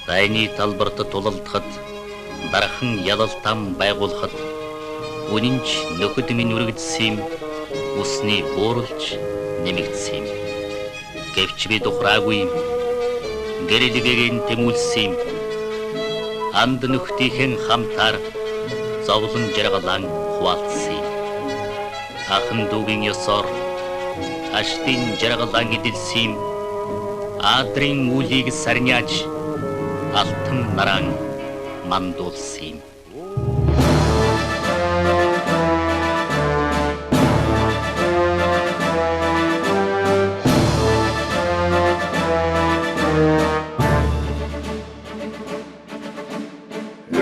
Дайны талбарт тулалдахад, дарахан ялалтам байгуулахад, үнэнч нөхөд минь үргэлжсэн юм, усны бууралж нэмэгдсэн юм. Гэвч би тухраагүй юм, гэрэлгэгийн тэмүүлсэн юм. Анд нөхдийнхэн хамтаар зовлон жаргалан хуваалцсан юм. Ахан дүүгийн ёсоор аштын жаргалан эдэлсэн юм. Адрын үлийг сарняаж алтан наран мандуулсан юм.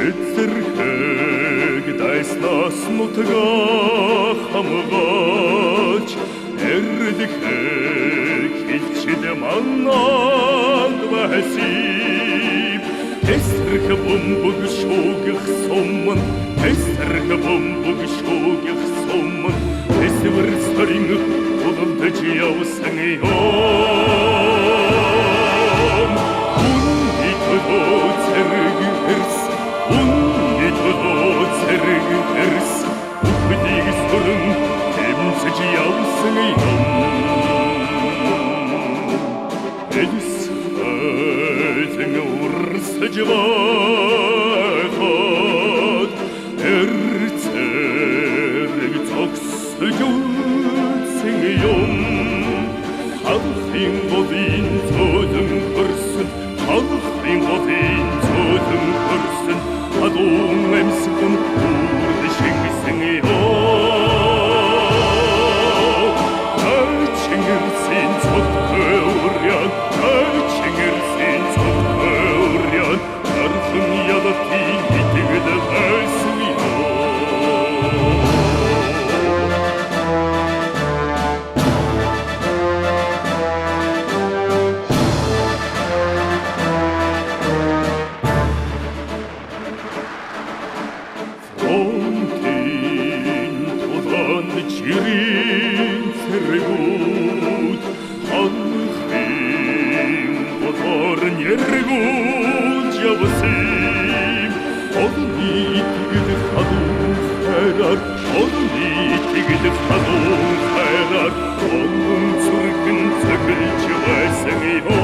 Эцэрхэг дайснаас нутгаа хамгаалж эрдэхэг хилчид маннад байсан. Эсрэг бомбог шуугих сумман, эсрэг бомбог шуугих сумман, эсвэр сторин улдаж явсан юм. Үнэт цэрэг эрс, үнэт цэрэг эрс, үхдэг сүрэн эмсэж явсан юм. Жавахад эрцэрэг цогсож үлсэн юм. Халахын годын цөдөн хөрсөн, халахын годын цөдөн хөрсөн, адуун эмсгэн үрд шингэсэн юм. Ачингэрсэн цодхой урян, ачингэрсэн цодхой урян, нархан ялатын итгэд байсан юм. Фронтын тулаан чирийн цэргүүд, ханхын бодор нэргүүд явсан. Одны тэгд хадуу хайраар, одны тэгд хадуу хайраар, онон зүрхэн цэглэж байсан юм.